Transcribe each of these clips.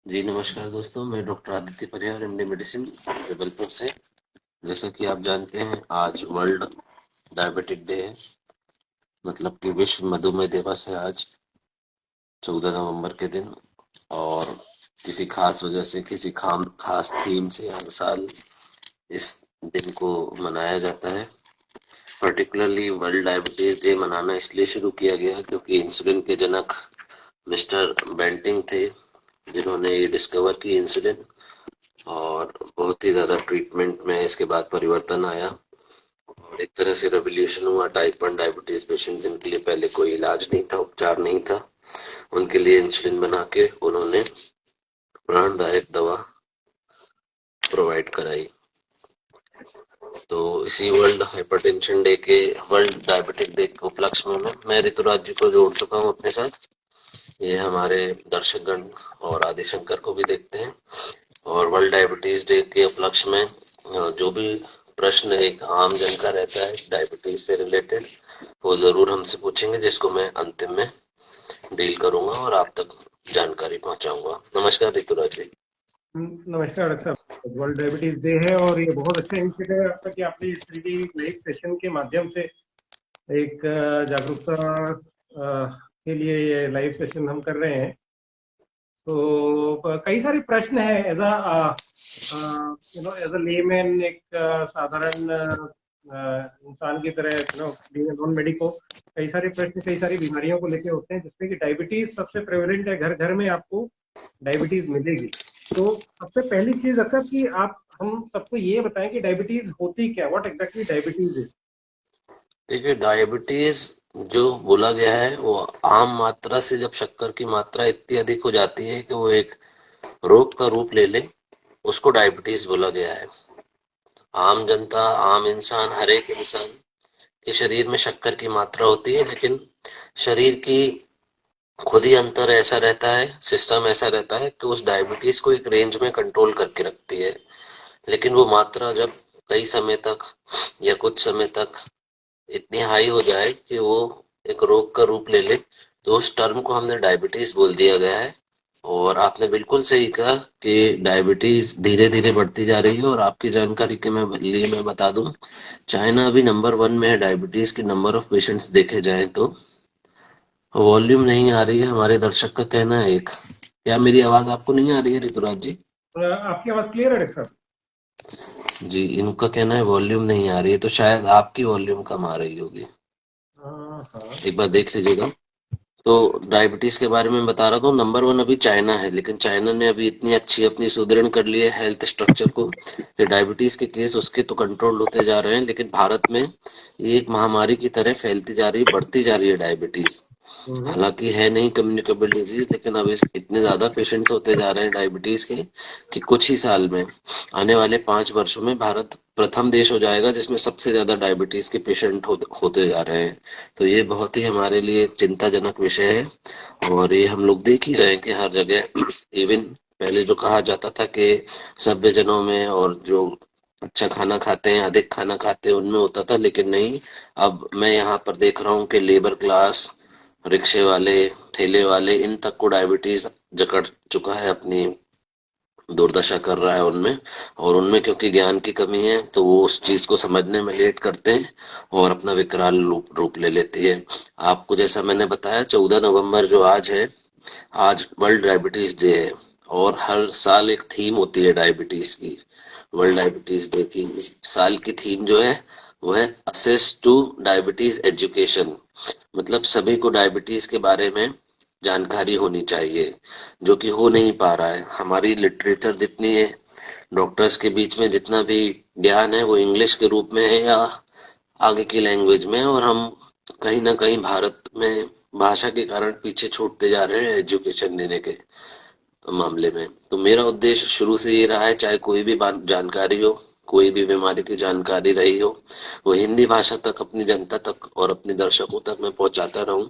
जी नमस्कार दोस्तों, मैं डॉक्टर आदित्य परिहार एमडी मेडिसिन जबलपुर से। जैसा कि आप जानते हैं, आज वर्ल्ड डायबिटिक डे है। मतलब कि विश्व मधुमेह दिवस है आज 14 नवंबर के दिन। और किसी खास वजह से, किसी खास थीम से हर साल इस दिन को मनाया जाता है। पर्टिकुलरली वर्ल्ड डायबिटीज डे मनाना इसलिए शुरू किया गया क्योंकि इंसुलिन के जनक मिस्टर बेंटिंग थे, जिन्होंने ये डिस्कवर की इंसुलिन। और बहुत ही ज्यादा ट्रीटमेंट में इसके बाद परिवर्तन आया और एक तरह से रेवोल्यूशन हुआ। टाइप 1 डायबिटीज पेशेंट जिनके लिए पहले कोई इलाज नहीं था, उपचार नहीं था, उनके लिए इंसुलिन बना के उन्होंने प्राणदायक दवा प्रोवाइड कराई। तो इसी वर्ल्ड डायबिटिक डे के उपलक्ष्य में मैं ऋतुराज जी को जोड़ चुका हूँ अपने साथ। ये हमारे दर्शकगण और आदिशंकर को भी देखते हैं। और वर्ल्ड डायबिटीज डे के उपलक्ष्य में जो भी प्रश्न एक आम जन का रहता है डायबिटीज से रिलेटेड, वो जरूर हमसे पूछेंगे, जिसको मैं अंतिम में डील करूंगा और आप तक जानकारी पहुंचाऊंगा। नमस्कार ऋतुराज जी। नमस्कार डॉक्टर साहब। वर्ल्ड डायबिटीज डे है और ये बहुत अच्छा इनिशिएटिव है आपका कि आपने इस तरह की लाइव सेशन के माध्यम से एक जागरूकता के लिए ये लाइव सेशन हम कर रहे हैं। तो कई सारे प्रश्न हैं एज एज अ लेमैन, एक साधारण इंसान की तरह, बीइंग नॉन मेडिको, कई सारे प्रश्न कई सारी बीमारियों को लेके होते हैं, जिसमें कि डायबिटीज सबसे प्रेवलेंट है। घर घर में आपको डायबिटीज मिलेगी। तो सबसे पहली चीज अक्सर कि आप हम सबको ये बताएं कि डायबिटीज होती क्या, व्हाट एग्जैक्टली डायबिटीज इज। देखिए, डायबिटीज जो बोला गया है वो आम मात्रा से जब शक्कर की मात्रा इतनी अधिक हो जाती है कि वो एक रोग का रूप ले ले, उसको डायबिटीज बोला गया है। आम जनता, आम इंसान, हर एक इंसान के शरीर में शक्कर की मात्रा होती है, लेकिन शरीर की खुद ही अंतर ऐसा रहता है, सिस्टम ऐसा रहता है कि उस डायबिटीज को एक रेंज में कंट्रोल करके रखती है। लेकिन वो मात्रा जब कई समय तक या कुछ समय तक इतनी हाई हो जाए कि वो एक रोग का रूप ले ले, तो उस टर्म को हमने डायबिटीज बोल दिया गया है। और आपने बिल्कुल सही कहा कि डायबिटीज धीरे धीरे बढ़ती जा रही है। और आपकी जानकारी के लिए मैं बता दूं, चाइना अभी नंबर 1 में है डायबिटीज के नंबर ऑफ पेशेंट्स देखे जाएं तो। वॉल्यूम नहीं आ रही है, हमारे दर्शक का कहना है एक। क्या मेरी आवाज आपको नहीं आ रही है ऋतुराज जी? आपकी आवाज क्लियर है डॉक्टर साहब? जी, इनका कहना है वॉल्यूम नहीं आ रही है, तो शायद आपकी वॉल्यूम कम आ रही होगी। हाँ हाँ। एक बार देख लीजिएगा। तो डायबिटीज के बारे में बता रहा था, नंबर 1 अभी चाइना है, लेकिन चाइना ने अभी इतनी अच्छी अपनी सुदृढ़ कर ली है हेल्थ स्ट्रक्चर को कि डायबिटीज के केस उसके तो कंट्रोल होते जा रहे हैं, लेकिन भारत में ये एक महामारी की तरह फैलती जा रही है, बढ़ती जा रही है डायबिटीज। हम्म। हालांकि है नहीं कम्युनिकेबल डिजीज, लेकिन अब इस इतने ज्यादा पेशेंट्स होते जा रहे हैं डायबिटीज के कि कुछ ही साल में, आने वाले 5 वर्षों में, भारत प्रथम देश हो जाएगा जिसमें सबसे ज्यादा डायबिटीज के पेशेंट होते जा रहे हैं। तो ये बहुत ही हमारे लिए चिंताजनक विषय है। और ये हम लोग देख ही रहे हैं कि हर जगह इवन पहले जो कहा जाता था कि सभ्य जनों में और जो अच्छा खाना खाते हैं, अधिक खाना खाते हैं, उनमें होता था, लेकिन नहीं। अब मैं यहाँ पर देख रहा हूँ कि लेबर क्लास, रिक्शे वाले, ठेले वाले, इन तक को डायबिटीज जकड़ चुका है, अपनी दुर्दशा कर रहा है उनमें। और उनमें क्योंकि ज्ञान की कमी है, तो वो उस चीज को समझने में लेट करते हैं और अपना विकराल रूप ले लेती है। आपको जैसा मैंने बताया, 14 नवंबर जो आज है, आज वर्ल्ड डायबिटीज डे है। और हर साल एक थीम होती है डायबिटीज की, वर्ल्ड डायबिटीज डे की। इस साल की थीम जो है वो है असेस टू डायबिटीज एजुकेशन। मतलब सभी को डायबिटीज के बारे में जानकारी होनी चाहिए, जो कि हो नहीं पा रहा है। हमारी लिटरेचर जितनी है, डॉक्टर्स के बीच में जितना भी ज्ञान है, वो इंग्लिश के रूप में है या आगे की लैंग्वेज में है। और हम कहीं ना कहीं भारत में भाषा के कारण पीछे छूटते जा रहे हैं एजुकेशन देने के मामले में। तो मेरा उद्देश्य शुरू से ये रहा है, चाहे कोई भी जानकारी हो, कोई भी बीमारी की जानकारी रही हो, वो हिंदी भाषा तक, अपनी जनता तक और अपने दर्शकों तक मैं पहुंचाता रहूं।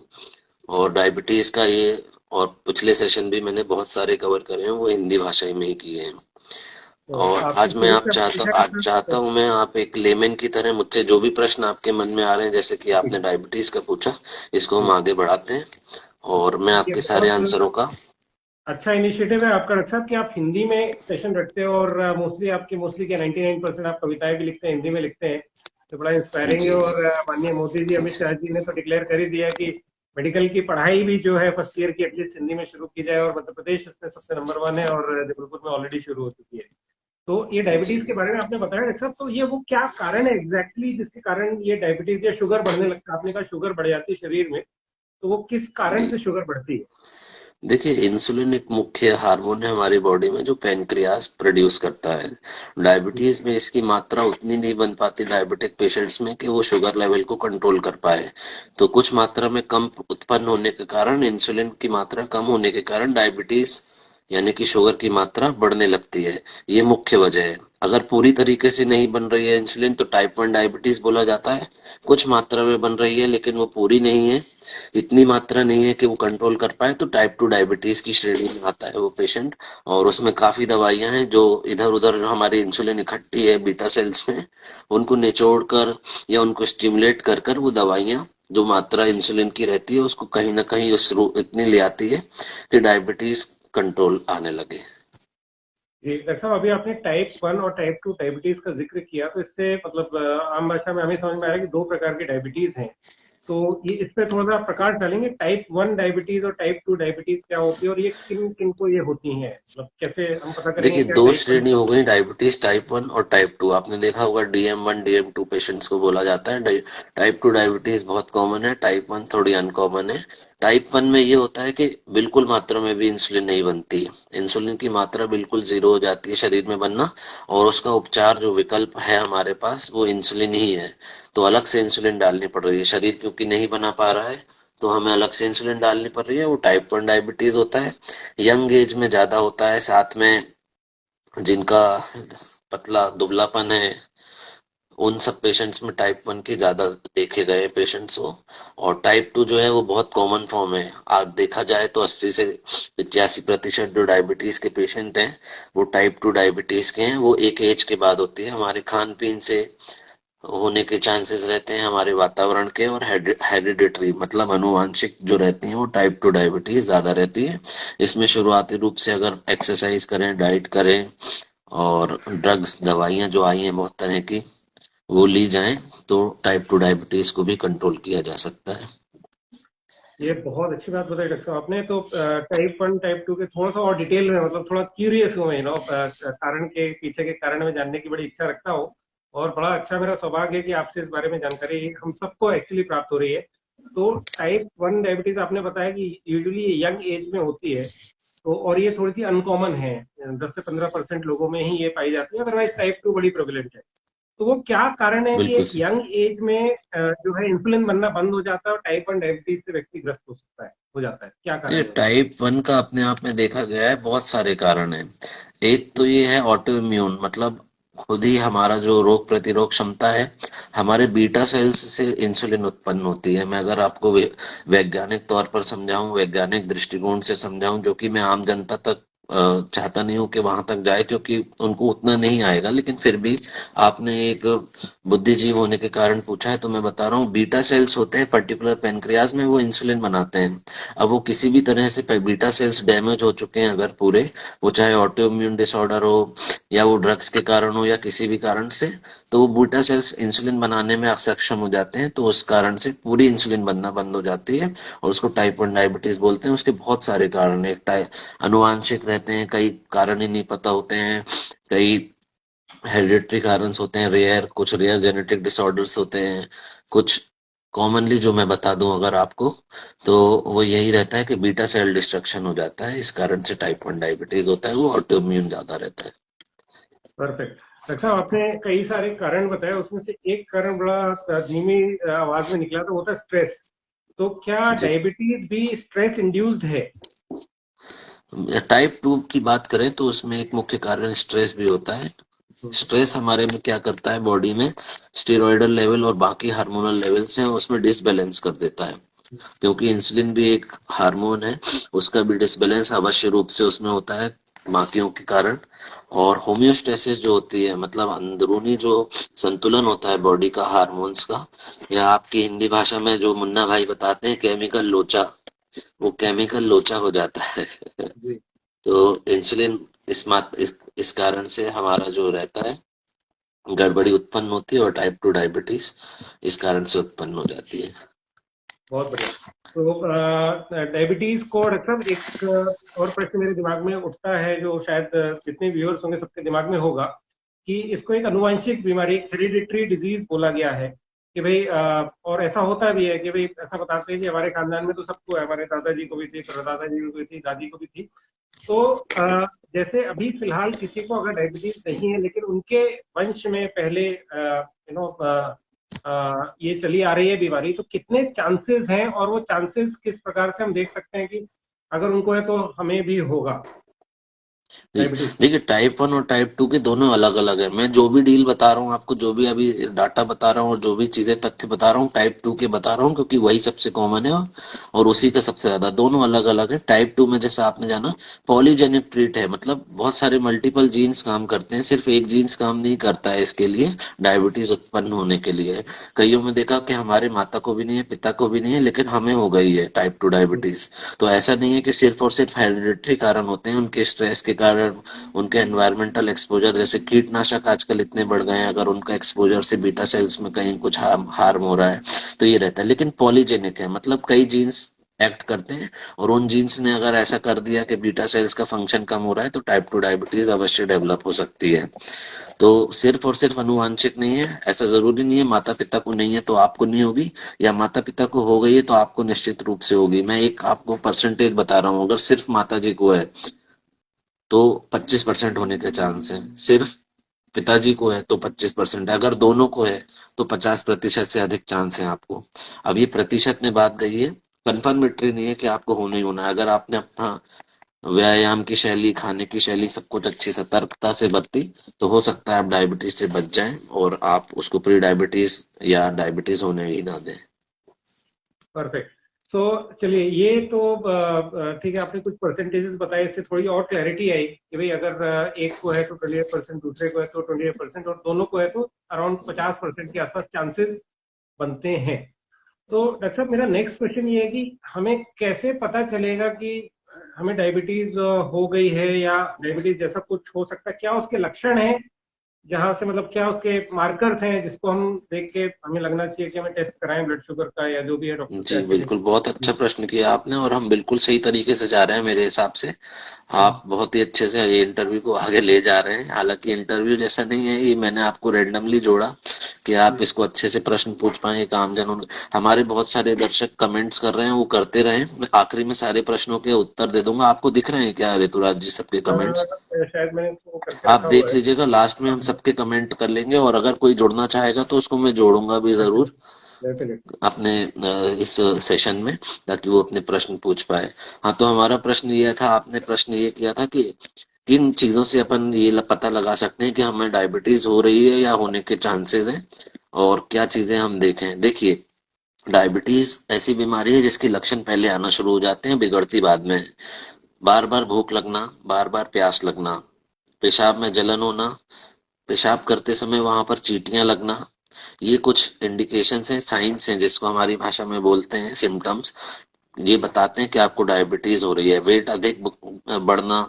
और डायबिटीज का ये, और पिछले सेशन भी मैंने बहुत सारे कवर करे हैं, वो हिंदी भाषा में ही किए हैं। तो और आपसे शुरू से आज चाहता हूं मैं, आप एक लेमन की तरह मुझसे जो भी प्रश्न आपके मन में आ रहे हैं, जैसे कि जी आपने डायबिटीज का पूछा, इसको हम जी आगे बढ़ाते हैं और मैं ये आपके सारे बहुत आंसरों का अच्छा इनिशिएटिव है आपका डॉक्टर साहब कि आप हिंदी में सेशन रखते हो, और मोस्टली क्या 99% आप कविताएं भी लिखते हैं, हिंदी में लिखते हैं, तो बड़ा इंस्पायरिंग है। जी जी और माननीय मोदी जी, अमित शाह जी ने तो डिक्लेयर कर ही दिया कि मेडिकल की पढ़ाई भी जो है फर्स्ट ईयर की एटलीस्ट हिंदी में शुरू की जाए, और मध्य प्रदेश इसमें सबसे नंबर वन है, और जबलपुर में ऑलरेडी शुरू हो चुकी है। तो ये जी। डायबिटीज के बारे में आपने बताया डॉक्टर साहब, तो ये वो क्या कारण है एग्जैक्टली जिसके कारण ये डायबिटीज या शुगर बढ़ने लगता है? आपने कहा शुगर बढ़ जाती है शरीर में, तो वो किस कारण जी से शुगर बढ़ती है? देखिए, इंसुलिन एक मुख्य हार्मोन है हमारी बॉडी में जो पैनक्रियास प्रोड्यूस करता है। डायबिटीज में इसकी मात्रा उतनी नहीं बन पाती डायबिटिक पेशेंट्स में कि वो शुगर लेवल को कंट्रोल कर पाए। तो कुछ मात्रा में कम उत्पन्न होने के कारण, इंसुलिन की मात्रा कम होने के कारण डायबिटीज यानी कि शुगर की मात्रा बढ़ने लगती है। ये मुख्य वजह है। अगर पूरी तरीके से नहीं बन रही है इंसुलिन तो टाइप 1 डायबिटीज बोला जाता है। कुछ मात्रा में बन रही है लेकिन वो पूरी नहीं है, इतनी मात्रा नहीं है कि वो कंट्रोल कर पाए, तो टाइप 2 डायबिटीज की श्रेणी में आता है वो पेशेंट। और उसमें काफी दवाइयां हैं जो इधर उधर हमारी इंसुलिन इकट्ठी है बीटा सेल्स में, उनको निचोड़ कर या उनको स्टिमुलेट कर कर वो दवाइयां जो मात्रा इंसुलिन की रहती है उसको कहीं ना कहीं इतनी ले आती है कि डायबिटीज कंट्रोल आने लगे। जी डॉक्टर साहब, अभी आपने टाइप 1 और टाइप 2 डायबिटीज का जिक्र किया, तो इससे मतलब आम भाषा में हमें समझ में आया कि दो प्रकार की डायबिटीज हैं। तो ये इस पे थोड़ा सा प्रकाश डालेंगे, टाइप 1 डायबिटीज और टाइप 2 डायबिटीज क्या होती है, और ये किन किन को ये होती हैं, मतलब कैसे हम पता करेंगे देखिए, क्या दो टाइप 1? श्रेणी हो गई डायबिटीज, टाइप 1 और टाइप 2। आपने देखा होगा DM1 DM2 पेशेंट्स को बोला जाता है। टाइप 2 डायबिटीज बहुत कॉमन है, टाइप 1 थोड़ी अनकॉमन है। टाइप 1 में ये होता है कि बिल्कुल मात्रा में भी इंसुलिन नहीं बनती। इंसुलिन की मात्रा बिल्कुल जीरो हो जाती है शरीर में बनना, और उसका उपचार जो विकल्प है हमारे पास वो इंसुलिन ही है। तो अलग से इंसुलिन डालनी पड़ रही है, शरीर क्योंकि नहीं बना पा रहा है तो हमें अलग से इंसुलिन डालनी पड़ रही है। वो टाइप 1 डायबिटीज होता है। यंग एज में ज्यादा होता है, साथ में जिनका पतला दुबलापन है उन सब पेशेंट्स में टाइप 1 की ज्यादा देखे गए पेशेंट्स को। और टाइप 2 जो है वो बहुत कॉमन फॉर्म है। आज देखा जाए तो 80 से 85% जो डायबिटीज के पेशेंट हैं वो टाइप 2 डायबिटीज के हैं। वो एक एज के बाद होती है, हमारे खान पीन से होने के चांसेस रहते हैं, हमारे वातावरण के, और हेरिडिटरी मतलब अनुवांशिक जो रहती हैं वो टाइप 2 डायबिटीज ज्यादा रहती है। इसमें शुरुआती रूप से अगर एक्सरसाइज करें, डाइट करें, और ड्रग्स दवाइयां जो आई हैं बहुत तरह की वो ली जाएं तो टाइप 2 डायबिटीज को भी कंट्रोल किया जा सकता है। ये बहुत अच्छी बात बताई डॉक्टर साहब आपने। तो टाइप 1 टाइप 2 के थोड़ा सा और डिटेल में, मतलब थोड़ा क्यूरियस हूँ मैं, कारण के पीछे के कारण में जानने की बड़ी इच्छा रखता हूँ। और बड़ा अच्छा मेरा सौभाग्य है कि आपसे इस बारे में जानकारी हम सबको एक्चुअली प्राप्त हो रही है। तो टाइप 1 डायबिटीज आपने बताया कि यूजुअली यंग एज में होती है, तो और ये थोड़ी सी अनकॉमन है, 10 से 15% लोगों में ही ये पाई जाती है, अदरवाइज टाइप 2 बड़ी प्रेवलेंट है। तो वो क्या कारण है कि बिल्कुल। एक यंग एज में जो है इंसुलिन बनना बंद हो जाता है और टाइप 1 डायबिटीज से व्यक्ति ग्रस्त हो सकता है, हो जाता है, क्या ये कारण है उसका? टाइप 1 का अपने आप में देखा गया है बहुत सारे कारण हैं। एक तो ये है ऑटो इम्यून, मतलब खुद ही हमारा जो रोग प्रतिरोध क्षमता है, हमारे बीटा सेल्स से इंसुलिन उत्पन्न होती है। मैं अगर आपको वैज्ञानिक तौर पर समझाऊं, वैज्ञानिक दृष्टिकोण से समझाऊं, जो कि मैं आम जनता तक चाहता नहीं हूं कि वहां तक जाए क्योंकि उनको उतना नहीं आएगा, लेकिन फिर भी आपने एक बुद्धिजीव होने के कारण पूछा है तो मैं बता रहा हूँ। बीटा सेल्स होते हैं पर्टिकुलर पेनक्रियाज में, वो इंसुलिन बनाते हैं। अब वो किसी भी तरह से बीटा सेल्स डैमेज हो चुके हैं अगर पूरे, वो चाहे ऑटो इम्यून डिसऑर्डर हो या वो ड्रग्स के कारण हो या किसी भी कारण से, तो वो बीटा सेल्स इंसुलिन बनाने में अक्षम हो जाते हैं, तो उस कारण से पूरी इंसुलिन बनना बंद हो जाती है और उसको टाइप 1 डायबिटीज बोलते हैं। उसके बहुत सारे कारण है, अनुवांशिक रहते हैं, कई कारण ही नहीं पता होते हैं, कई हेरिडिटरी कारण होते हैं, रेयर कुछ रेयर जेनेटिक डिसऑर्डर्स होते हैं, कुछ कॉमनली जो मैं बता दूं अगर आपको, तो वो यही रहता है कि बीटा सेल डिस्ट्रक्शन हो जाता है, इस कारण से टाइप 1 डायबिटीज होता है, वो ऑटो इम्यून ज्यादा रहता है। परफेक्ट। डॉक्टर साहब आपने कई सारे कारण बताए, उसमें से एक कारण बड़ा धीमी आवाज में निकला, तो वो था स्ट्रेस। तो क्या जी। डायबिटीज भी स्ट्रेस इंड्यूस्ड है? टाइप 2 की बात करें तो उसमें एक मुख्य कारण स्ट्रेस भी होता है। हम्म। स्ट्रेस हमारे में क्या करता है, बॉडी में स्टेरॉयडल लेवल और बाकी हार्मोनल लेवल्स हैं उसमें डिसबैलेंस कर देता है। क्योंकि इंसुलिन भी एक हार्मोन है, उसका भी डिसबैलेंस अवश्य रूप से उसमें होता है बाकियों के कारण। और होम्योस्टेसिस जो होती है, मतलब अंदरूनी जो संतुलन होता है बॉडी का हार्मोन्स का, या आपकी हिंदी भाषा में जो मुन्ना भाई बताते हैं केमिकल लोचा, वो केमिकल लोचा हो जाता है। जी। तो इंसुलिन इस कारण से हमारा जो रहता है गड़बड़ी उत्पन्न होती है, और टाइप 2 डायबिटीज इस कारण से उत्पन्न हो जाती है। बहुत बढ़िया। तो डायबिटीज को डॉक्टर साहब एक और प्रश्न मेरे दिमाग में उठता है, जो शायद जितने व्यूअर्स होंगे सबके दिमाग में होगा, कि इसको एक अनुवांशिक बीमारी, हेरिडिटरी डिजीज बोला गया है कि भाई, और ऐसा होता भी है कि भाई, ऐसा बताते हैं कि हमारे खानदान में तो सबको है, हमारे दादाजी को भी थी, परदादा जी को भी थी, दादी को भी थी। तो जैसे अभी फिलहाल किसी को अगर डायबिटीज नहीं है, लेकिन उनके वंश में पहले ये चली आ रही है बीमारी, तो कितने चांसेस हैं, और वो चांसेस किस प्रकार से हम देख सकते हैं कि अगर उनको है तो हमें भी होगा जी, डायबिटीज? देखिए टाइप 1 और टाइप 2 के दोनों अलग-अलग हैं। मैं जो भी डील बता रहा हूँ आपको, जो भी अभी डाटा बता रहा हूँ और जो भी चीजें तथ्य बता रहा हूँ, टाइप 2 के बता रहा हूँ, क्योंकि वही सबसे कॉमन है और उसी का सबसे ज्यादा। दोनों अलग-अलग है। टाइप 2 में जैसा आपने जाना, पॉलीजेनिक ट्रीट है, मतलब बहुत सारे मल्टीपल जीन्स काम करते हैं, सिर्फ एक जीन्स काम नहीं करता है इसके लिए, डायबिटीज उत्पन्न होने के लिए। कईयों में देखा कि हमारे माता को भी नहीं है, पिता को भी नहीं है, लेकिन हमें हो गई है टाइप 2 डायबिटीज। तो ऐसा नहीं है कि सिर्फ और सिर्फ हेरिडिटरी कारण होते हैं, उनके स्ट्रेस के कारण, उनके एनवायरमेंटल एक्सपोजर, जैसे कीटनाशक आजकल इतने बढ़ गए हैं, अगर उनका एक्सपोजर से बीटा सेल्स में कहीं कुछ हार्म हो रहा है तो ये रहता है। लेकिन पॉलीजेनिक है, मतलब कई जीन्स एक्ट करते हैं, और उन जीन्स ने अगर ऐसा कर दिया कि बीटा सेल्स का फंक्शन कम हो रहा है, तो टाइप 2 डायबिटीज अवश्य डेवलप हो सकती है। तो सिर्फ और सिर्फ अनुवांशिक नहीं है, ऐसा जरूरी नहीं है माता पिता को नहीं है तो आपको नहीं होगी, या माता पिता को हो गई है तो आपको निश्चित रूप से होगी। मैं एक आपको परसेंटेज बता रहा हूँ, अगर सिर्फ माता जी को है तो 25% होने के चांस है, सिर्फ पिताजी को है तो 25% है, अगर दोनों को है तो 50% से अधिक चांस है आपको। अब ये प्रतिशत में बात गई है, कंफर्मेटरी नहीं है कि आपको होना ही होना है। अगर आपने अपना व्यायाम की शैली, खाने की शैली, सब कुछ अच्छी सतर्कता से बरती, तो हो सकता है आप डायबिटीज से बच जाएं और आप उसको प्री डायबिटीज या डायबिटीज होने ही ना दें। परफेक्ट। सो चलिए, ये तो ठीक है, आपने कुछ परसेंटेजेस बताए, इससे थोड़ी और क्लैरिटी आई कि भाई अगर एक को है तो 28%, दूसरे को है तो 28%, और दोनों को है तो अराउंड 50% के आसपास चांसेस बनते हैं। तो डॉक्टर साहब, मेरा नेक्स्ट क्वेश्चन ये है कि हमें कैसे पता चलेगा कि हमें डायबिटीज हो गई है, या डायबिटीज जैसा कुछ हो सकता है? क्या उसके लक्षण हैं, जहां से मतलब क्या उसके मार्कर्स हैं जिसको हम देख के हमें लगना चाहिए कि हमें टेस्ट कराएं ब्लड शुगर का, या जो भी है डॉक्टर से जी, आके बिल्कुल, बहुत अच्छा देखें? प्रश्न किया आपने, और हम बिल्कुल सही तरीके से जा रहे हैं मेरे हिसाब से। आप बहुत ही अच्छे से ये इंटरव्यू को आगे ले जा रहे हैं। हालांकि इंटरव्यू जैसा नहीं है ये, मैंने आपको रैंडमली जोड़ा कि आप इसको अच्छे से प्रश्न पूछ पाए, एक आमजन हमारे बहुत सारे दर्शक कमेंट्स कर रहे हैं, वो करते रहें, मैं आखिरी में सारे प्रश्नों के उत्तर दे दूंगा। आपको दिख रहे हैं क्या ऋतुराज जी सबके कमेंट्स? शायद मैंने वो करके आप रखा हुआ देख है। लीजिएगा, लास्ट में हम सबके कमेंट कर लेंगे, और अगर कोई जुड़ना चाहेगा तो उसको मैं जोड़ूंगा भी जरूर डेफिनेटली। अपने इस सेशन में, ताकि वो अपने प्रश्न पूछ पाए। हाँ, तो हमारा प्रश्न ये था, आपने प्रश्न ये किया था कि किन चीजों से अपन ये पता लगा सकते हैं कि हमें डायबिटीज हो रही है या होने के चांसेस हैं, और क्या चीजें हम देखें। देखिए, डायबिटीज ऐसी बीमारी है जिसके लक्षण पहले आना शुरू हो जाते हैं, बिगड़ती बाद में। बार बार भूख लगना, बार बार प्यास लगना, पेशाब में जलन होना, पेशाब करते समय वहां पर चींटियां लगना, ये कुछ इंडिकेशंस हैं, साइंस हैं, जिसको हमारी भाषा में बोलते हैं सिम्टम्स। ये बताते हैं कि आपको डायबिटीज हो रही है। वेट अधिक बढ़ना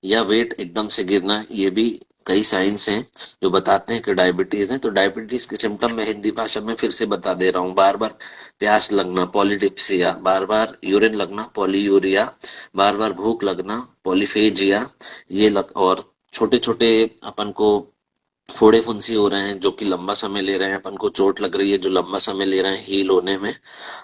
या वेट एकदम से गिरना, ये भी कई साइंस हैं जो बताते हैं कि डायबिटीज है। तो डायबिटीज के सिम्टम मैं हिंदी भाषा में फिर से बता दे रहा हूँ। बार बार प्यास लगना, पॉलीडिप्सिया, बार बार यूरिन लगना, पॉलीयूरिया, बार बार भूख लगना, पॉलीफेजिया, और छोटे छोटे अपन को फोड़े फुंसी हो रहे हैं जो कि लंबा समय ले रहे हैं, अपन को चोट लग रही है जो लंबा समय ले रहे हैं हील होने में,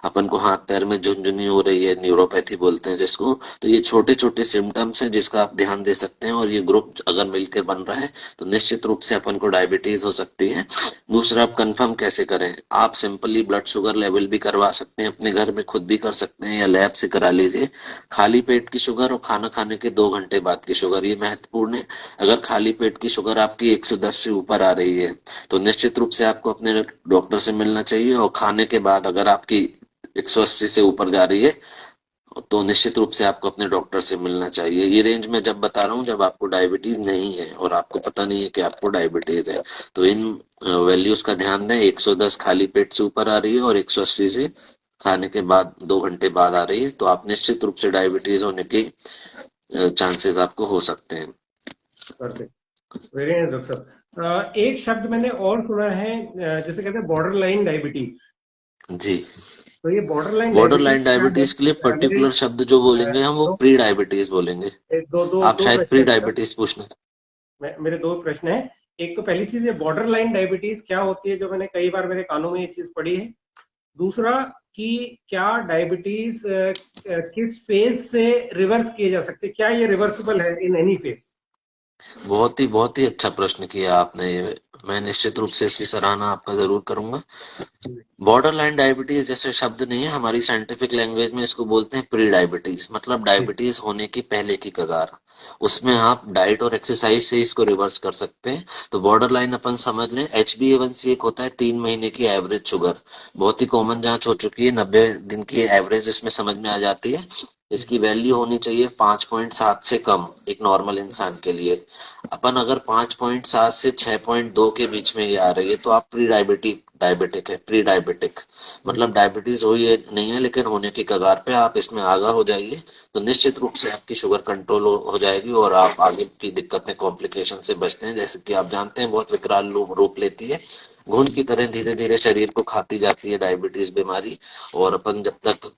अपन को हाथ पैर में झुनझुनी हो रही है, न्यूरोपैथी बोलते हैं जिसको। तो ये छोटे छोटे सिम्टम्स हैं जिसका आप ध्यान दे सकते हैं, और ये ग्रुप अगर मिलकर बन रहा है तो निश्चित रूप से अपन को डायबिटीज हो सकती है। दूसरा, आप कंफर्म कैसे करें? आप सिंपली ब्लड शुगर लेवल भी करवा सकते हैं अपने घर में, खुद भी कर सकते हैं, या लैब से करा लीजिए। खाली पेट की शुगर और खाना खाने के 2 घंटे बाद की शुगर, ये महत्वपूर्ण है। अगर खाली पेट की शुगर आपकी 110 से ऊपर आ रही है तो निश्चित रूप से आपको अपने डॉक्टर से मिलना चाहिए, और खाने के बाद अगर आपकी 180 से ऊपर जा रही है तो निश्चित रूप से आपको अपने डॉक्टर से मिलना चाहिए। ये रेंज में जब बता रहा हूँ जब आपको डायबिटीज नहीं है और आपको पता नहीं है कि आपको डायबिटीज है, तो इन वैल्यूज का ध्यान दें। 110 खाली पेट से ऊपर आ रही है और 180 से खाने के बाद 2 घंटे बाद आ रही है, तो आप निश्चित रूप से डायबिटीज होने की चांसेस आपको हो सकते हैं। परफेक्ट। वेरी नाइस डॉक्टर साहब। एक शब्द मैंने और सुना है, जैसे कहते हैं बॉर्डर लाइन डायबिटीज। जी। तो ये border line border diabetes line क्या है? डायबिटीज के लिए मेरे पर्टिकुलर शब्द जो बोलेंगे हम, वो दो प्री डायबिटीज बोलेंगे। दो दो आप दो शायद प्रश्न प्री है डॉक्टर। डायबिटीज पूछना। मेरे दो प्रश्न हैं। एक तो पहली चीज, ये बॉर्डर लाइन डायबिटीज क्या होती है, जो मैंने कई बार मेरे कानों में ये चीज पढ़ी है। दूसरा, कि क्या डायबिटीज किस फेज से रिवर्स किए जा सकते हैं, क्या ये रिवर्सिबल है इन एनी फेज? बहुत ही अच्छा प्रश्न किया आपने ये। मैं निश्चित रूप से इसकी सराहना आपका जरूर करूंगा। बॉर्डर लाइन डायबिटीज जैसे शब्द नहीं है, हमारी साइंटिफिक लैंग्वेज में इसको बोलते हैं प्री डायबिटीज, मतलब जी। डायबिटीज होने की पहले की कगार। उसमें आप डाइट और एक्सरसाइज से इसको रिवर्स कर सकते हैं। तो बॉर्डर लाइन अपन समझ लें, HbA1c एक होता है 3 महीने की एवरेज शुगर। बहुत ही कॉमन जांच हो चुकी है, 90 दिन की एवरेज इसमें समझ में आ जाती है। इसकी वैल्यू होनी चाहिए 5.7 से कम एक नॉर्मल इंसान के लिए। अपन अगर 5.7 से 6.2 के बीच में ये आ रही है तो आप प्री डायबिटिक डायबिटिक है, प्री डायबिटिक। मतलब डायबिटीज हुई है नहीं है, लेकिन होने की कगार पे आप इसमें आगाह हो जाइए। तो निश्चित रूप से आपकी शुगर कंट्रोल हो जाएगी और आप आगे की दिक्कतें कॉम्प्लिकेशन से बचते हैं। जैसे कि आप जानते हैं, बहुत विकराल रूप लेती है, घुन की तरह धीरे धीरे शरीर को खाती जाती है डायबिटीज बीमारी। और अपन जब तक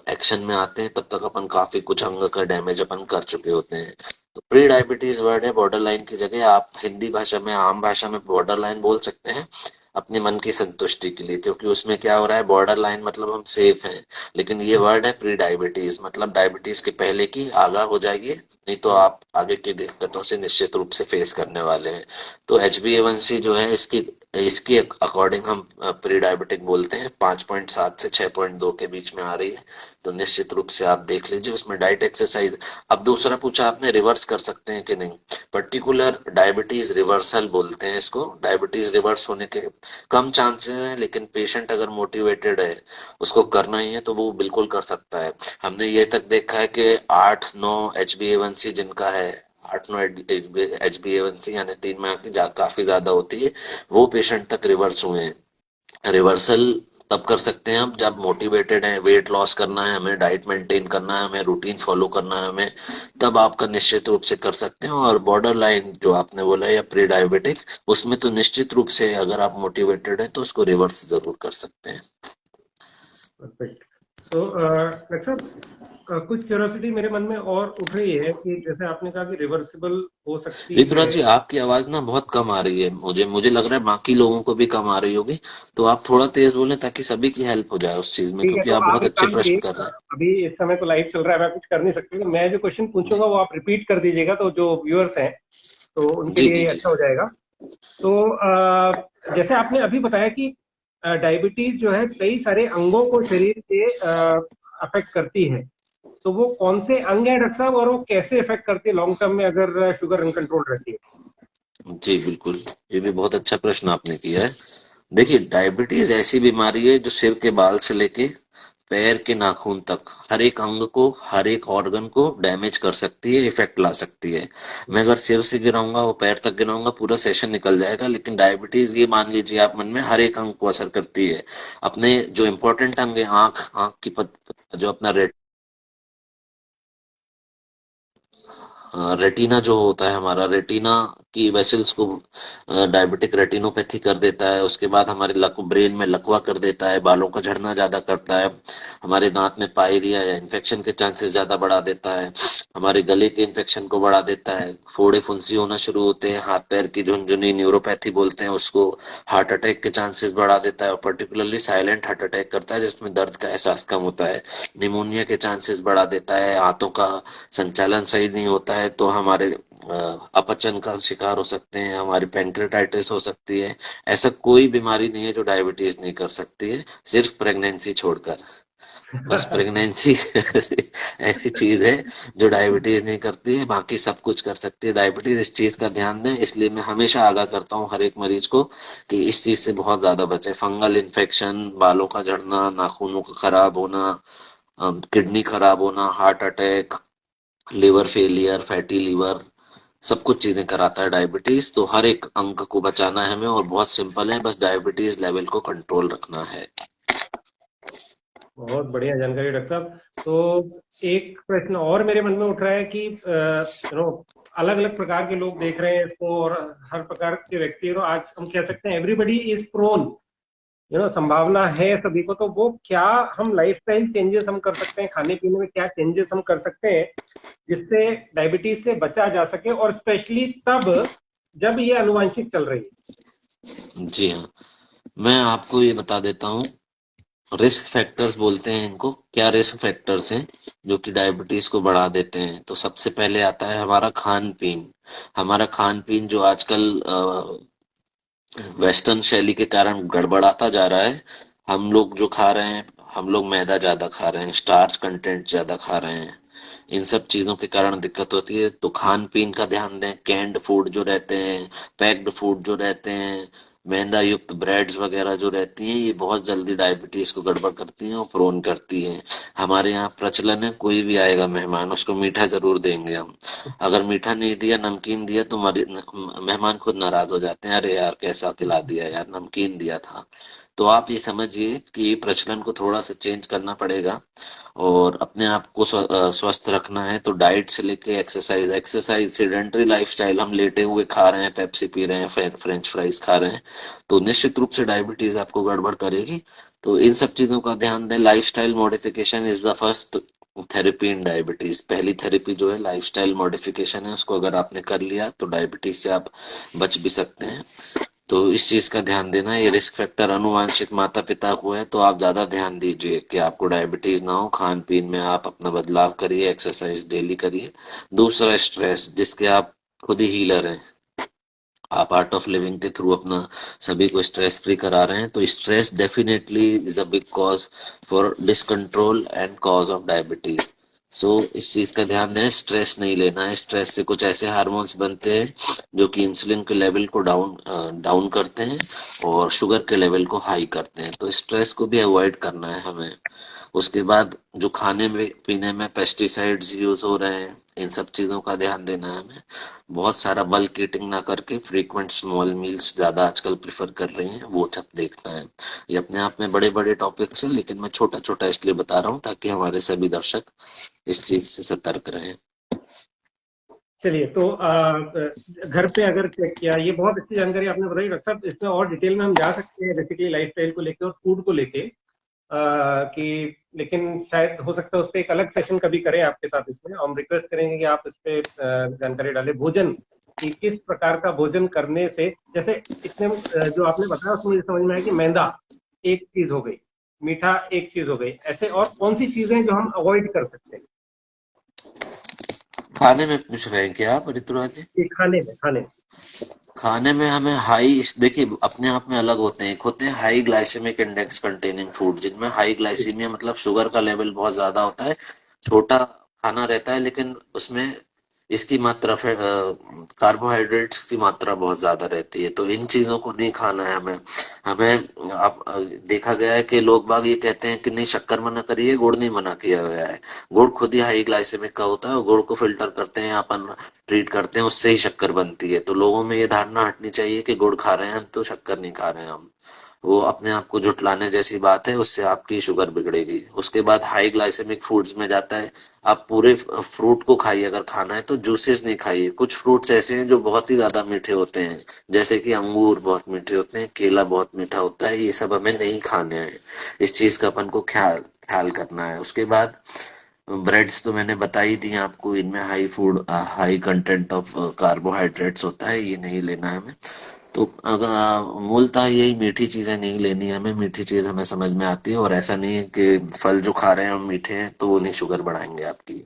एक्शन में आते हैं तब तक अपन काफी कुछ अंग का डैमेज अपन कर चुके होते हैं। तो प्री डायबिटीज वर्ड है, बॉर्डर लाइन की जगह आप हिंदी भाषा में, आम भाषा में बॉर्डर लाइन बोल सकते हैं अपने मन की संतुष्टि के लिए। क्योंकि उसमें क्या हो रहा है, बॉर्डर लाइन मतलब हम सेफ हैं, लेकिन ये वर्ड है प्री डायबिटीज, मतलब डायबिटीज के पहले की आगाह हो जाएगी, नहीं तो आप आगे की दिक्कतों से निश्चित रूप से फेस करने वाले हैं। तो HbA1c जो है, इसकी इसके अकॉर्डिंग हम प्री डायबिटिक बोलते हैं, 5.7 से 6.2 के बीच में आ रही है। तो निश्चित रूप से आप देख लीजिए उसमें डाइट एक्सरसाइज। अब दूसरा पूछा आपने, रिवर्स कर सकते हैं कि नहीं। पर्टिकुलर डायबिटीज रिवर्सल बोलते हैं इसको। डायबिटीज रिवर्स होने के कम चांसेस हैं, लेकिन पेशेंट अगर मोटिवेटेड है, उसको करना ही है, तो वो बिल्कुल कर सकता है। हमने ये तक देखा है कि 8-9 HbA1c जिनका है, 8-9 HbA1c यानी 3 माह की काफी ज्यादा होती है, वो पेशेंट तक रिवर्स हुए हैं। रिवर्सल तब कर सकते हैं हम जब मोटिवेटेड हैं, वेट लॉस करना है हमें, डाइट मेंटेन करना है हमें, रूटीन फॉलो करना है हमें, तब आपका निश्चित रूप से कर सकते हैं। और बॉर्डर लाइन जो आपने बोला या प्री डायबिटिक, उसमें तो निश्चित रूप से अगर आप मोटिवेटेड हैं तो उसको रिवर्स जरूर कर सकते हैं। परफेक्ट। तो डॉक्टर साहब, कुछ क्यूरियोसिटी मेरे मन में और उठ रही है कि जैसे आपने कहा कि रिवर्सिबल हो सकती है। ऋतुराज जी, आपकी आवाज ना बहुत कम आ रही है, मुझे मुझे लग रहा है बाकी लोगों को भी कम आ रही होगी। तो आप थोड़ा तेज बोलें ताकि सभी की हेल्प हो जाए उस चीज में, ठीक है, क्योंकि तो आप आप बहुत एक अच्छे काम प्रश्न करिए। कर रहे हैं। अभी इस समय तो लाइव चल रहा है, मैं कुछ कर नहीं सकती, तो मैं जो क्वेश्चन पूछूंगा वो आप रिपीट कर दीजिएगा, तो जो व्यूअर्स हैं तो उनके जी लिए जी ये जी। अच्छा हो जाएगा। तो जैसे आपने अभी बताया कि डायबिटीज जो है कई सारे अंगों को शरीर के अफेक्ट करती है। तो वो कौन से अंग है डॉक्टर साहब, और वो कैसे इफेक्ट करती है लॉन्ग टर्म में अगर शुगर अनकंट्रोल रहती है? जी बिल्कुल, ये भी बहुत अच्छा प्रश्न आपने किया है। देखिए, डायबिटीज ऐसी बीमारी है जो सिर के बाल से लेके पैर के नाखून तक हर एक अंग को, हर एक ऑर्गन को डैमेज कर सकती है, इफेक्ट ला सकती है। मैं अगर सिर से गिराऊंगा, वो पैर तक गिराऊंगा, पूरा सेशन निकल जाएगा। लेकिन डायबिटीज, ये मान लीजिए आप मन में, हर एक अंग को असर करती है। अपने जो इंपॉर्टेंट अंग है, आंख, आंख की जो अपना रेटिना जो होता है हमारा, रेटिना की वेसल्स को डायबिटिक रेटिनोपैथी कर देता है। उसके बाद हमारे ब्रेन में लकवा कर देता है, बालों का झड़ना ज्यादा करता है, हमारे दांत में पायरिया या इन्फेक्शन के चांसेस ज्यादा बढ़ा देता है, हमारे गले के इन्फेक्शन को बढ़ा देता है, फोड़े फुंसी होना शुरू होते हैं, हाथ पैर की झुनझुनी, न्यूरोपैथी बोलते हैं उसको, हार्ट अटैक के चांसेस बढ़ा देता है, और पर्टिकुलरली साइलेंट हार्ट अटैक करता है जिसमें दर्द का एहसास कम होता है। निमोनिया के चांसेस बढ़ा देता है, हाथों का संचालन सही नहीं होता है तो हमारे अपचन का शिकार हो सकते हैं, हमारी पेंक्रेटाइटिस हो सकती है। ऐसा कोई बीमारी नहीं है जो डायबिटीज नहीं कर सकती है, सिर्फ प्रेगनेंसी छोड़कर। बस प्रेगनेंसी ऐसी ऐसी चीज है जो डायबिटीज नहीं करती है, बाकी सब कुछ कर सकती है डायबिटीज। इस चीज का ध्यान दें, इसलिए मैं हमेशा आगाह करता हूँ हर एक मरीज को कि इस चीज से बहुत ज्यादा बचे। फंगल इन्फेक्शन, बालों का झड़ना, नाखूनों का खराब होना, किडनी खराब होना, heart attack, liver failure, fatty liver, सब कुछ चीजें कराता है डायबिटीज। तो हर एक अंग को बचाना है हमें, और बहुत सिंपल है, बस डायबिटीज लेवल को कंट्रोल रखना है। बहुत बढ़िया जानकारी डॉक्टर साहब। तो एक प्रश्न और मेरे मन में उठ रहा है कि अलग अलग प्रकार के लोग देख रहे हैं इसको, और हर प्रकार के व्यक्ति, आज हम कह सकते हैं एवरीबडी इज प्रोन, संभावना है सभी को। तो वो क्या हम लाइफस्टाइल चेंजेस हम कर सकते हैं, खाने पीने में क्या चेंजेस हम कर सकते हैं जिससे डायबिटीज से बचा जा सके, और स्पेशली तब जब ये अनुवांशिक चल रही है। जी हाँ, मैं आपको ये बता देता हूँ। रिस्क फैक्टर्स बोलते हैं इनको। क्या रिस्क फैक्टर्स हैं जो कि डायबिटीज को बढ़ा देते हैं? तो सबसे पहले आता है हमारा खान पीन। हमारा खान पीन जो आजकल वेस्टर्न शैली के कारण गड़बड़ाता जा रहा है। हम लोग जो खा रहे हैं, हम लोग मैदा ज्यादा खा रहे हैं, स्टार्च कंटेंट ज्यादा खा रहे हैं। इन सब चीजों के कारण दिक्कत होती है। तो खान पीन का ध्यान दें। कैंड फूड जो रहते हैं, पैक्ड फूड जो रहते हैं, मैदा युक्त ब्रेड्स वगैरह जो रहती हैं, ये बहुत जल्दी डायबिटीज को गड़बड़ करती हैं और प्रोन करती हैं। हमारे यहाँ प्रचलन है, कोई भी आएगा मेहमान उसको मीठा जरूर देंगे हम। अगर मीठा नहीं दिया, नमकीन दिया, तो मेहमान खुद नाराज हो जाते हैं, अरे यार कैसा खिला दिया यार, नमकीन दिया था। तो आप ये समझिए कि ये प्रचलन को थोड़ा सा चेंज करना पड़ेगा। और अपने आप को स्वस्थ रखना है तो डाइट से लेके एक्सरसाइज, सेडेंटरी लाइफस्टाइल, हम लेटे हुए खा रहे हैं, पेप्सी पी रहे हैं, फ्रेंच फ्राइज खा रहे हैं, तो निश्चित रूप से डायबिटीज आपको गड़बड़ करेगी। तो इन सब चीजों का ध्यान दें। Lifestyle modification is the first therapy in diabetes. पहली थेरेपी जो है लाइफस्टाइल मॉडिफिकेशन है, उसको अगर आपने कर लिया तो डायबिटीज से आप बच भी सकते हैं। तो इस चीज का ध्यान देना। ये रिस्क फैक्टर अनुवांशिक माता पिता को है तो आप ज्यादा ध्यान दीजिए कि आपको डायबिटीज ना हो। खान पीन में आप अपना बदलाव करिए, एक्सरसाइज डेली करिए। दूसरा, स्ट्रेस, जिसके आप खुद ही हीलर हैं। आप आर्ट ऑफ लिविंग के थ्रू अपना सभी को स्ट्रेस फ्री करा रहे हैं, तो stress definitely is a big cause for discontrol and cause of diabetes. So इस चीज का ध्यान दें, स्ट्रेस नहीं लेना है। स्ट्रेस से कुछ ऐसे हार्मोन्स बनते हैं जो कि इंसुलिन के लेवल को डाउन डाउन करते हैं और शुगर के लेवल को हाई करते हैं। तो स्ट्रेस को भी अवॉइड करना है हमें। उसके बाद जो खाने में पीने में पेस्टिसाइड्स यूज हो रहे हैं, इन सब चीजों का ध्यान देना है हमें। बहुत सारा बल्क ईटिंग ना करके फ्रीक्वेंट स्मॉल मील्स ज्यादा आजकल प्रेफर कर रही हैं, वो सब देखना है। ये अपने आप में बड़े बड़े टॉपिक्स हैं, लेकिन मैं छोटा छोटा इसलिए बता रहा हूँ ताकि हमारे सभी दर्शक इस चीज से सतर्क रहें। चलिए, तो घर पे अगर चेक किया, ये बहुत अच्छी जानकारी आपने बताई डॉक्टर साहब। इसमें और डिटेल में हम जा सकते हैं बेसिकली लाइफस्टाइल को लेके और फूड को लेके, कि लेकिन शायद हो सकता है उस पर एक अलग सेशन कभी करें आपके साथ। इसमें हम रिक्वेस्ट करेंगे कि आप इस पे जानकारी डालें, भोजन कि किस प्रकार का भोजन करने से, जैसे इसमें जो आपने बताया उसमें मुझे समझ में आया कि मैदा एक चीज हो गई, मीठा एक चीज हो गई, ऐसे और कौन सी चीजें जो हम अवॉइड कर सकते हैं? खाने में पूछ रहे हैं क्या आप, ऋतुराज जी? ये खाने में। खाने में हमें हाई, देखिए अपने आप में अलग होते हैं। एक होते हैं high glycemic index containing food, जिनमें हाई ग्लाइसीमिया मतलब शुगर का लेवल बहुत ज्यादा होता है। छोटा खाना रहता है लेकिन उसमें इसकी मात्रा, कार्बोहाइड्रेट्स की मात्रा बहुत ज्यादा रहती है। तो इन चीजों को नहीं खाना है हमें। हमें आप देखा गया है कि लोग बाग ये कहते हैं कि नहीं शक्कर मना करिए, गुड़ नहीं मना किया गया है। गुड़ खुद ही हाई ग्लाइसेमिक का होता है और गुड़ को फिल्टर करते हैं अपन, ट्रीट करते हैं, उससे ही शक्कर बनती है। तो लोगों में ये धारणा हटनी चाहिए कि गुड़ खा रहे हैं हम तो शक्कर नहीं खा रहे हैं हम। वो अपने आप को झुटलाने जैसी बात है, उससे आपकी शुगर बिगड़ेगी। उसके बाद हाई ग्लाइसेमिक फूड्स में जाता है। आप पूरे फ्रूट को खाइए, अगर खाना है तो जूसेस नहीं खाइए। कुछ फ्रूट्स ऐसे हैं जो बहुत ही ज्यादा मीठे होते हैं, जैसे कि अंगूर बहुत मीठे होते हैं, केला बहुत मीठा होता है, ये सब हमें नहीं खाने हैं। इस चीज का अपन को ख्याल ख्याल करना है। उसके बाद ब्रेड्स तो मैंने बता ही दी आपको, इनमें हाई कंटेंट ऑफ कार्बोहाइड्रेट्स होता है, ये नहीं लेना है हमें। तो अगर मूलतः यही मीठी चीजें नहीं लेनी है हमें। मीठी चीज हमें समझ में आती है, और ऐसा नहीं है कि फल जो खा रहे हैं हम मीठे हैं तो वो नहीं शुगर बढ़ाएंगे आपकी।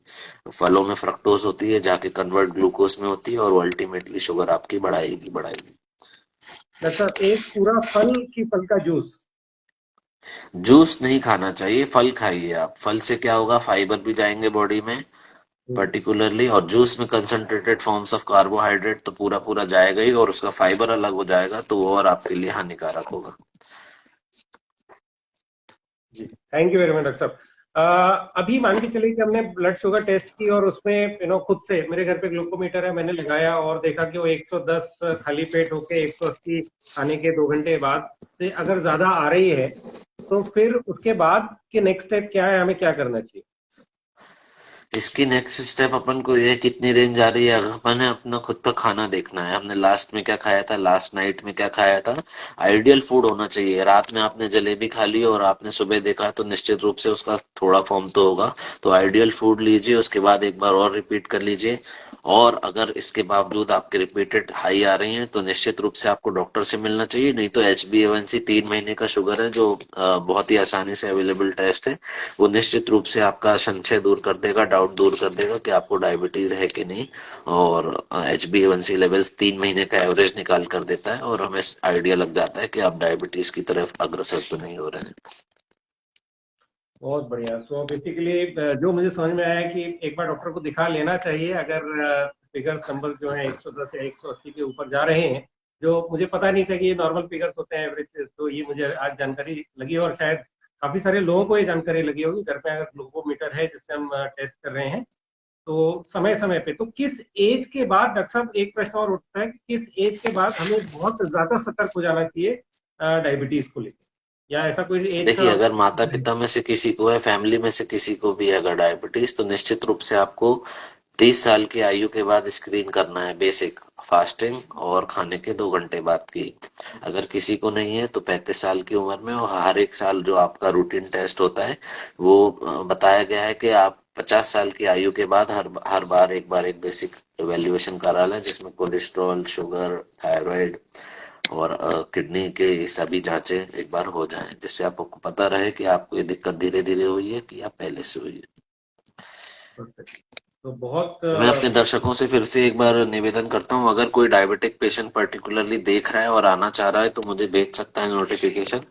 फलों में फ्रक्टोज होती है, जाके कन्वर्ट ग्लूकोज में होती है, और वो अल्टीमेटली शुगर आपकी बढ़ाएगी बढ़ाएगी। डॉक्टर साहब, एक पूरा फल की फल का जूस? जूस नहीं खाना चाहिए, फल खाइए आप। फल से क्या होगा, फाइबर भी जाएंगे बॉडी में हम्म। पर्टिकुलरली, और जूस में कंसंट्रेटेड फॉर्म्स ऑफ कार्बोहाइड्रेट तो पूरा पूरा जाएगा ही, और उसका फाइबर अलग हो जाएगा, तो वो और आपके लिए हानिकारक होगा। जी, thank you very much doctor साहब। अभी मान के चलिए कि हमने ब्लड शुगर टेस्ट की और उसमें खुद से मेरे घर पे ग्लूकोमीटर है, मैंने लगाया और देखा कि वो 110 खाली पेट होके 180 खाने के 2 घंटे बाद से अगर ज्यादा आ रही है, तो फिर उसके बाद के नेक्स्ट स्टेप क्या है, हमें क्या करना चाहिए? इसकी नेक्स्ट स्टेप अपन को ये है, कितनी रेंज आ रही है। अपन ने अपना खुद का खाना देखना है, हमने लास्ट में क्या खाया था, लास्ट नाइट में क्या खाया था। आइडियल फूड होना चाहिए। रात में आपने जलेबी खा ली और आपने सुबह देखा तो निश्चित रूप से उसका थोड़ा फॉर्म तो होगा। तो आइडियल फूड लीजिए, उसके बाद एक बार और रिपीट कर लीजिए। और अगर इसके बावजूद आपके रिपीटेड हाई आ रही हैं तो निश्चित रूप से आपको डॉक्टर से मिलना चाहिए। नहीं तो HbA1c 3 महीने का शुगर है, जो बहुत ही आसानी से अवेलेबल टेस्ट है। वो निश्चित रूप से आपका संशय दूर कर देगा, डाउट दूर कर देगा कि आपको डायबिटीज है कि नहीं। और HbA1c लेवल्स 3 महीने का एवरेज निकाल कर देता है और हमें आइडिया लग जाता है कि आप डायबिटीज की तरफ अग्रसर तो नहीं हो रहे हैं। बहुत बढ़िया। सो बेसिकली जो मुझे समझ में आया है कि एक बार डॉक्टर को दिखा लेना चाहिए अगर फिगर्स नंबर जो है 110 या 180 के ऊपर जा रहे हैं। जो मुझे पता नहीं था कि ये नॉर्मल फिगर्स होते हैं, एवरेज, तो ये मुझे आज जानकारी लगी। और शायद काफी सारे लोगों को ये जानकारी लगी होगी। घर पे अगर ग्लूकोमीटर है जिससे हम टेस्ट कर रहे हैं, तो समय समय पे, तो किस एज के बाद, डॉक्टर साहब एक प्रश्न और उठता है कि किस एज के बाद हमें बहुत ज्यादा सतर्क हो जाना चाहिए डायबिटीज को लेकर, या ऐसा कोई एज देखिए, का? अगर माता पिता में से किसी को है, फैमिली में से किसी को भी है अगर डायबिटीज, तो निश्चित रूप से आपको 30 साल की आयु के बाद स्क्रीन करना है, बेसिक फास्टिंग और खाने के 2 घंटे बाद की। अगर किसी को नहीं है तो 35 साल की उम्र में, और हर एक साल जो आपका रूटीन टेस्ट होता है वो बताया गया है कि आप 50 साल की आयु के बाद हर हर बार एक बेसिक इवेल्युएशन करा लें, जिसमें कोलेस्ट्रॉल, शुगर, थायराइड और किडनी के सभी जांचें एक बार हो जाएं, जिससे आपको पता रहे कि आपको ये दिक्कत धीरे धीरे हुई है कि या पहले से हुई है। तो बहुत मैं अपने दर्शकों से फिर से एक बार निवेदन करता हूँ, अगर कोई डायबिटिक पेशेंट पर्टिकुलरली देख रहा है और आना चाह रहा है तो मुझे भेज सकता है नोटिफिकेशन।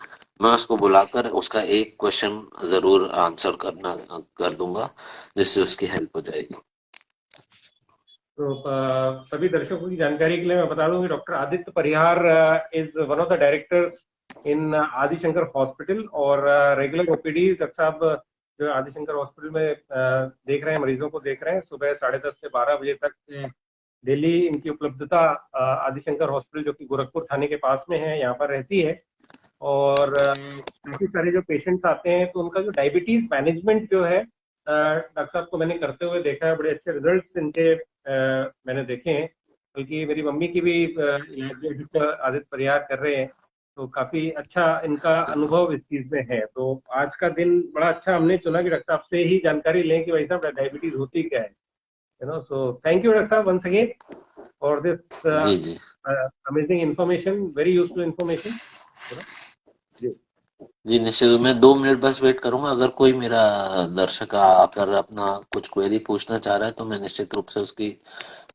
मैं उसको बुलाकर उसका एक क्वेश्चन जरूर आंसर करना कर दूंगा, जिससे उसकी हेल्प हो जाएगी। तो सभी दर्शकों की जानकारी के लिए मैं बता दूं कि doctor Aditya Parihar is one of the directors in Adishankar hospital, और रेगुलर ओपीडी डॉक्टर साहब जो आदिशंकर हॉस्पिटल में देख रहे हैं, मरीजों को देख रहे हैं सुबह 10:30 से 12 बजे तक। डेली इनकी उपलब्धता आदिशंकर हॉस्पिटल जो कि गोरखपुर थाने के पास में है, यहाँ पर रहती है। और काफी सारे जो पेशेंट्स आते हैं तो उनका जो डायबिटीज मैनेजमेंट जो है, डॉक्टर साहब को मैंने करते हुए देखा है। बड़े अच्छे रिजल्ट्स इनके मैंने देखे हैं। बल्कि मेरी मम्मी की भी इलाज जो आदित्य परिहार कर रहे हैं, तो काफी अच्छा इनका अनुभव इस चीज में है। तो आज का दिन बड़ा अच्छा हमने चुना कि डॉक्टर साहब से ही जानकारी लें कि भाई साहब डायबिटीज होती क्या है। सो थैंक यू डॉक्टर साहब वंस अगेन फॉर दिस जी जी। Amazing information, very useful information. जी। जी निश्चित, मैं 2 मिनट बस वेट करूंगा। अगर कोई मेरा दर्शक आकर अपना कुछ क्वेरी पूछना चाह रहा है तो मैं निश्चित रूप से उसकी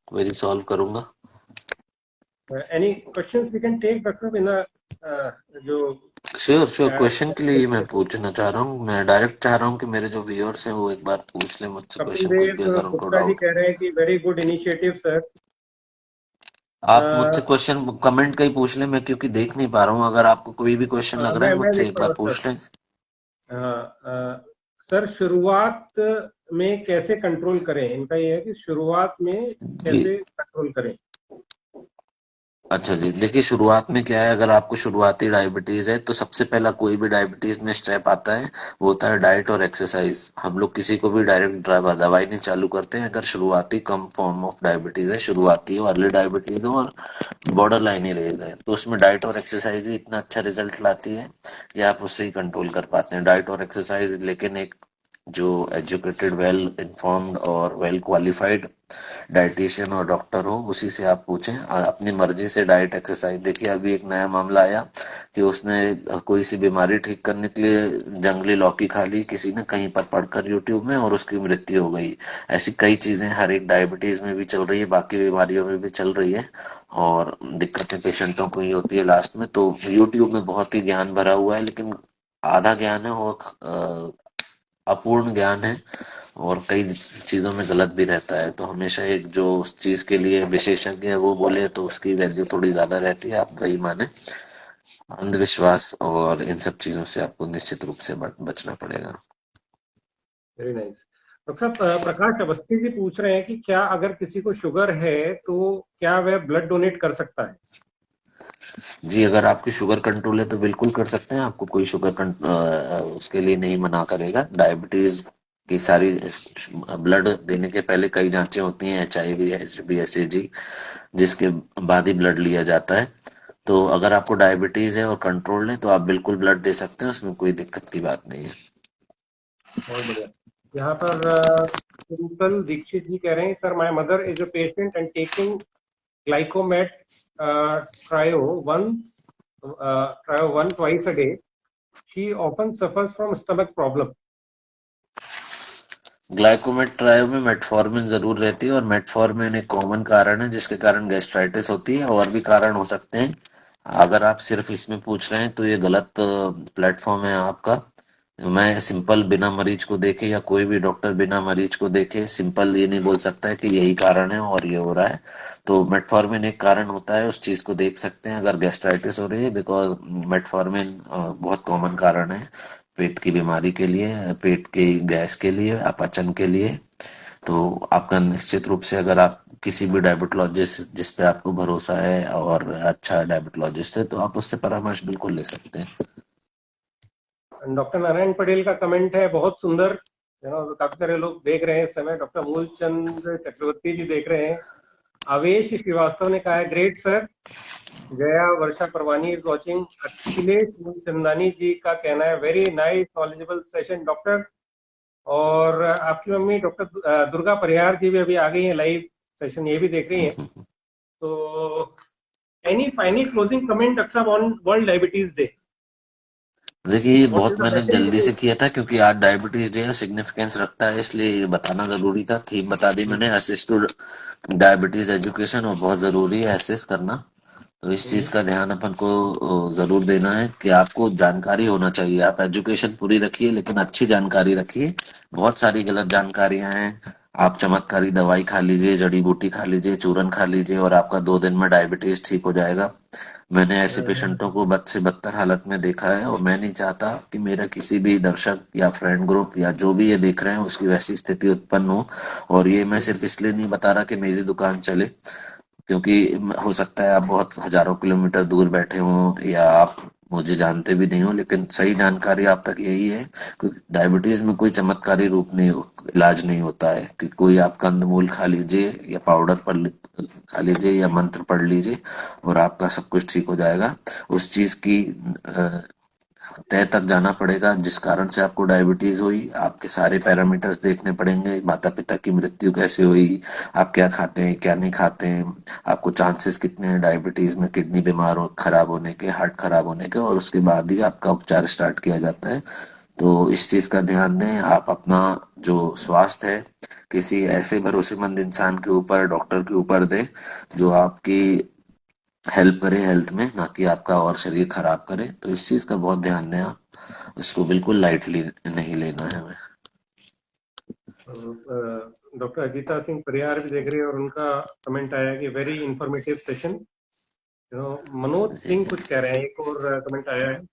क्वेरी सॉल्व करूंगा। Any questions we can take doctor बिना जो श्योर श्योर, क्वेश्चन के लिए ही मैं कपिल पूछना चाह रहा हूँ। मैं डायरेक्ट चाह रहा हूँ कि मेरे जो व्यूअर्स हैं वो एक बार पूछ लें मुझसे क्वेश्चन, कुछ भी देव अगर उनको गुप्ता जी डाउट। कह रहे हैं कि वेरी गुड इनिशिएटिव सर। आप मुझसे क्वेश्चन कमेंट का ही पूछ लें, मैं क्योंकि देख नहीं पा रहा हूँ। अगर आपको कोई भी क्वेश्चन लग रहा है मैं मुझसे देख एक बार पाऊंगा सर। पूछ लें। सर शुरुआत में कैसे कंट्रोल करें, इनका ये है कि शुरुआत में जी। कैसे कंट्रोल करें। अच्छा जी, देखिए शुरुआत में क्या है, अगर आपको शुरुआती डायबिटीज है तो सबसे पहला कोई भी डायबिटीज में स्टेप आता है, वो होता है डाइट और एक्सरसाइज। हम लोग किसी को भी डायरेक्ट दवाई नहीं चालू करते हैं अगर शुरुआती कम फॉर्म ऑफ डायबिटीज है, शुरुआती हो, अर्ली डायबिटीज हो और बॉर्डर लाइन ही रह जाए, तो उसमें डाइट और एक्सरसाइज ही इतना अच्छा रिजल्ट लाती है कि आप उससे ही कंट्रोल कर पाते हैं, डाइट और एक्सरसाइज। लेकिन एक जो एजुकेटेड, वेल इन्फॉर्म्ड और वेल क्वालिफाइड डाइटिशियन और डॉक्टर हो उसी से आप पूछें। अपनी मर्जी से डाइट एक्सरसाइज, देखिए अभी एक नया मामला आया कि उसने कोई सी बीमारी ठीक करने के लिए जंगली लौकी खा ली किसी ने कहीं पर पढ़कर यूट्यूब में, और उसकी मृत्यु हो गई। ऐसी कई चीजें हर एक डायबिटीज में भी चल रही है, बाकी बीमारियों में भी चल रही है, और दिक्कतें पेशेंटों को ही होती है लास्ट में। तो यूट्यूब में बहुत ही ज्ञान भरा हुआ है, लेकिन आधा ज्ञान है और अपूर्ण ज्ञान है, और कई चीजों में गलत भी रहता है। तो हमेशा एक जो उस चीज के लिए विशेषज्ञ है वो बोले तो उसकी वैल्यू थोड़ी ज्यादा रहती है, आप वही माने। अंधविश्वास और इन सब चीजों से आपको निश्चित रूप से बचना पड़ेगा। Very nice. डॉक्टर साहब प्रकाश अवस्थी जी पूछ रहे हैं कि क्या अगर किसी को शुगर है तो क्या वह ब्लड डोनेट कर सकता है? जी, अगर आपकी शुगर कंट्रोल है तो बिल्कुल कर सकते हैं, आपको कोई उसके लिए नहीं मना करेगा। डायबिटीज की सारी ब्लड देने के पहले कई जांचें होती हैं, HIV, HbSAg, जिसके बाद ही ब्लड लिया जाता है। तो अगर आपको डायबिटीज है और कंट्रोल्ड है तो आप बिल्कुल ब्लड दे सकते हैं, उसमें कोई दिक्कत की बात नहीं है। बहुत बढ़िया। यहाँ पर कुंतल दीक्षित जी कह रहे हैं, sir my mother is a patient and taking Glycomet trio one trio one twice a day, she often suffers from stomach problem. Glycomet trio में मेटफॉर्मिन जरूर रहती है, और मेटफॉर्मिन एक कॉमन कारण है जिसके कारण गैस्ट्राइटिस होती है, और भी कारण हो सकते हैं। अगर आप सिर्फ इसमें पूछ रहे हैं तो ये गलत प्लेटफॉर्म है आपका। मैं सिंपल बिना मरीज को देखे, या कोई भी डॉक्टर बिना मरीज को देखे सिंपल ये नहीं बोल सकता है कि यही कारण है और ये हो रहा है। तो मेटफॉर्मिन एक कारण होता है, उस चीज को देख सकते हैं अगर गैस्ट्राइटिस हो रही है, बिकॉज मेटफॉर्मिन बहुत कॉमन कारण है पेट की बीमारी के लिए, पेट की गैस के लिए, अपचन के लिए। तो आपका निश्चित रूप से, अगर आप किसी भी डायबिटोलॉजिस्ट जिस पे आपको भरोसा है और अच्छा डायबिटोलॉजिस्ट है, तो आप उससे परामर्श बिल्कुल ले सकते हैं। डॉक्टर नारायण पटेल का कमेंट है बहुत सुंदर। काफी सारे लोग देख रहे हैं इस समय। डॉक्टर मूलचंद चक्रवर्ती जी देख रहे हैं। आवेश श्रीवास्तव ने कहा है, great sir. Jaya Varsha Parwani is watching. Akhilesh Mulchandani ji का कहना है, very nice knowledgeable session doctor. और आपकी मम्मी डॉक्टर दुर्गा परिहार जी भी अभी आ गई हैं, लाइव सेशन ये भी देख रही हैं। तो any final closing comment doctor साहब ऑन वर्ल्ड डायबिटीज डे? देखिए, ये व्हाट इज बहुत द मैंने जल्दी मैसेज? से किया था क्योंकि आज डायबिटीज डे सिग्निफिकेंस रखता है, इसलिए ये बताना जरूरी था। थीम बता दी मैंने, असिस्ट टू डायबिटीज एजुकेशन, और बहुत जरूरी है असिस्ट करना। तो इस चीज का ध्यान अपन को जरूर देना है कि आपको जानकारी होना चाहिए। आप एजुकेशन पूरी रखिए लेकिन अच्छी जानकारी रखिए। बहुत सारी गलत जानकारियां हैं। आप चमत्कारी दवाई खा लीजिए, जड़ी बूटी खा लीजिए, चूरन खा लीजिए, और आपका 2 दिन में डायबिटीज ठीक हो जाएगा। मैंने ऐसे पेशेंटों को बद से बदतर हालत में देखा है, और मैं नहीं चाहता कि मेरा किसी भी दर्शक या फ्रेंड ग्रुप या जो भी ये देख रहे हैं उसकी वैसी स्थिति उत्पन्न हो। और ये मैं सिर्फ इसलिए नहीं बता रहा कि मेरी दुकान चले, क्योंकि हो सकता है आप बहुत हजारों किलोमीटर दूर बैठे हों, या आप मुझे जानते भी नहीं हो, लेकिन सही जानकारी आप तक यही है। क्योंकि डायबिटीज में कोई चमत्कारी रूप नहीं, इलाज नहीं होता है कि कोई आप कंदमूल खा लीजिए या पाउडर खा लीजिए या मंत्र पढ़ लीजिए और आपका सब कुछ ठीक हो जाएगा। उस चीज की तय तक जाना पड़ेगा जिस कारण से आपको डायबिटीज हुई। आपके सारे पैरामीटर्स देखने पड़ेंगे, माता पिता की मृत्यु कैसे हुई, आप क्या खाते हैं क्या नहीं खाते हैं, आपको चांसेस कितने हैं डायबिटीज में किडनी बीमार खराब होने के, हार्ट खराब होने के, और उसके बाद ही आपका उपचार स्टार्ट किया जाता है। तो इस चीज का ध्यान दें। आप अपना जो स्वास्थ्य है किसी ऐसे भरोसेमंद इंसान के ऊपर, डॉक्टर के ऊपर दें जो आपकी हेल्प करे हेल्थ में, ना कि आपका और शरीर खराब करे। तो इस चीज का बहुत ध्यान दें आप, इसको बिल्कुल लाइटली नहीं लेना है हमें। डॉक्टर अजीता सिंह परिहार भी देख रहे हैं और उनका कमेंट आया है कि very informative session. Manoj ji, Singh कुछ कह रहे हैं, एक और कमेंट आया है,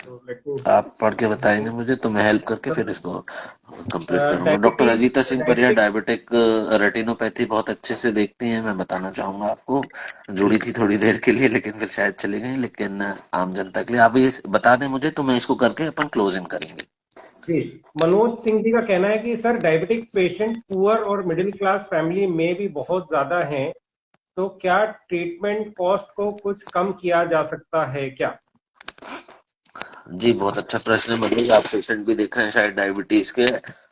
तो लेट आप पढ़ के बताएंगे मी। मुझे तो मैं हेल्प करके फिर इसको कंप्लीट करूंगा। डॉक्टर डायबिटीज अजीता सिंह परिया डायबिटिक। डायबिटिक रेटिनोपैथी बहुत अच्छे से देखती हैं, मैं बताना चाहूंगा आपको। जी जुड़ी थी थोड़ी देर के लिए लेकिन फिर शायद चली गई, लेकिन आम जनता के लिए आप ये बता दें मुझे तो मैं इसको करके अपन क्लोजिंग करेंगे। जी। मनोज सिंह जी का कहना है कि सर डायबिटिक पेशेंट पुअर और मिडिल क्लास फैमिली में भी बहुत ज्यादा हैं, तो क्या ट्रीटमेंट कॉस्ट को कुछ कम किया जा सकता है क्या? जी, बहुत अच्छा प्रश्न है मनोज। आप पेशेंट भी देख रहे हैं शायद डायबिटीज के,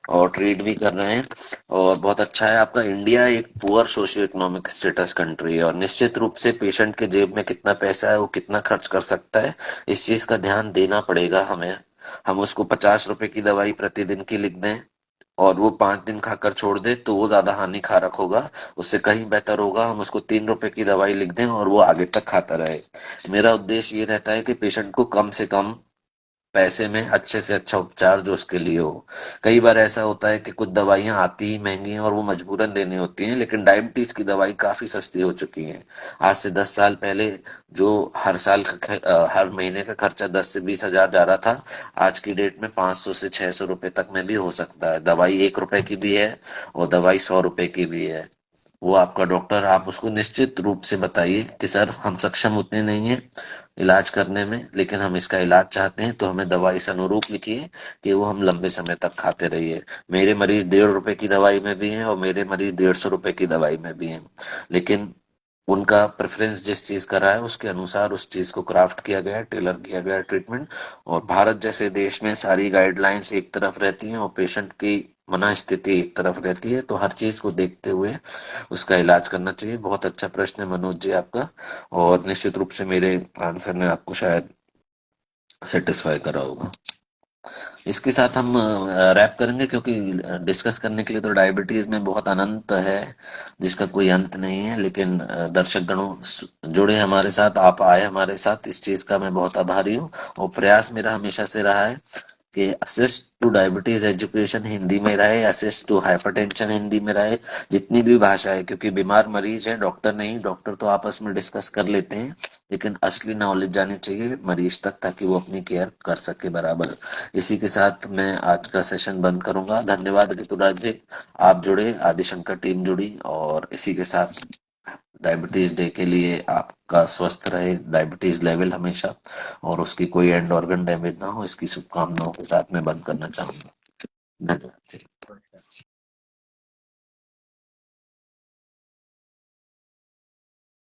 और ट्रीट भी कर रहे हैं, और बहुत अच्छा है आपका। इंडिया एक poor socio economic status country है, और निश्चित रूप से पेशेंट के जेब में कितना पैसा है वो कितना खर्च कर सकता है, इस चीज का ध्यान देना पड़ेगा हमें। हम उसको 50 रुपए की दवाई प्रतिदिन की लिख दें और वो 5 दिन खाकर छोड़ दे तो वो ज्यादा हानिकारक होगा। उससे कहीं बेहतर होगा हम उसको 3 रुपए की दवाई लिख दें और वो आगे तक खाता रहे। मेरा उद्देश्य ये रहता है कि पेशेंट को कम से कम पैसे में अच्छे से अच्छा उपचार जो उसके लिए हो। कई बार ऐसा होता है कि कुछ दवाइयां आती ही महंगी हैं और वो मजबूरन देनी होती हैं, लेकिन डायबिटीज की दवाई काफी सस्ती हो चुकी है। आज से 10 साल पहले जो हर महीने का खर्चा 10 से 20 हजार जा रहा था, आज की डेट में 500 से 600 रुपए तक में भी हो सकता है। दवाई 1 रुपए की भी है और दवाई 100 रुपए की भी है। वो आपका डॉक्टर, आप उसको निश्चित रूप से बताइए कि सर हम सक्षम उतने नहीं हैं इलाज करने में, लेकिन हम इसका इलाज चाहते हैं, तो हमें दवा इस अनुरूप लिखिए कि वो हम लंबे समय तक खाते रहिए। मेरे मरीज 1.5 रुपए की दवाई में भी हैं और मेरे मरीज 150 रुपए की दवाई में भी हैं, लेकिन उनका प्रेफरेंस जिस चीज का रहा है उसके अनुसार उस चीज को क्राफ्ट किया गया है, टेलर किया गया है ट्रीटमेंट। और भारत जैसे देश में सारी गाइडलाइंस एक तरफ रहती हैं और पेशेंट की मनः स्थिति एक तरफ रहती है, तो हर चीज को देखते हुए उसका इलाज करना चाहिए। बहुत अच्छा प्रश्न है मनोज जी आपका, और निश्चित रूप से मेरे आंसर ने आपको शायद सेटिस्फाई करा होगा। इसके साथ हम रैप करेंगे, क्योंकि डिस्कस करने के लिए तो डायबिटीज में बहुत अनंत है जिसका कोई अंत नहीं है। लेकिन दर्शक गणों जुड़े हमारे साथ, आप आए हमारे साथ, इस चीज का मैं बहुत आभारी हूँ। और प्रयास मेरा हमेशा से रहा है कि assist two diabetes education Hindi में रहे, असिस्ट टू हाइपरटेंशन हिंदी में रहे, जितनी भी भाषा है, क्योंकि बीमार मरीज है, डॉक्टर नहीं। डॉक्टर तो आपस में डिस्कस कर लेते हैं, लेकिन असली नॉलेज जानी चाहिए मरीज तक, ताकि वो अपनी केयर कर सके बराबर। इसी के साथ मैं आज का सेशन बंद करूंगा। धन्यवाद ऋतुराज जी, आप जुड़े, आदिशंकर टीम जुड़ी, और इसी के साथ डायबिटीज डे के लिए आपका स्वस्थ रहे डायबिटीज लेवल हमेशा, और उसकी कोई एंड ऑर्गन डैमेज ना हो, इसकी शुभकामनाओं के साथ मैं बंद करना चाहूंगा। धन्यवाद जी।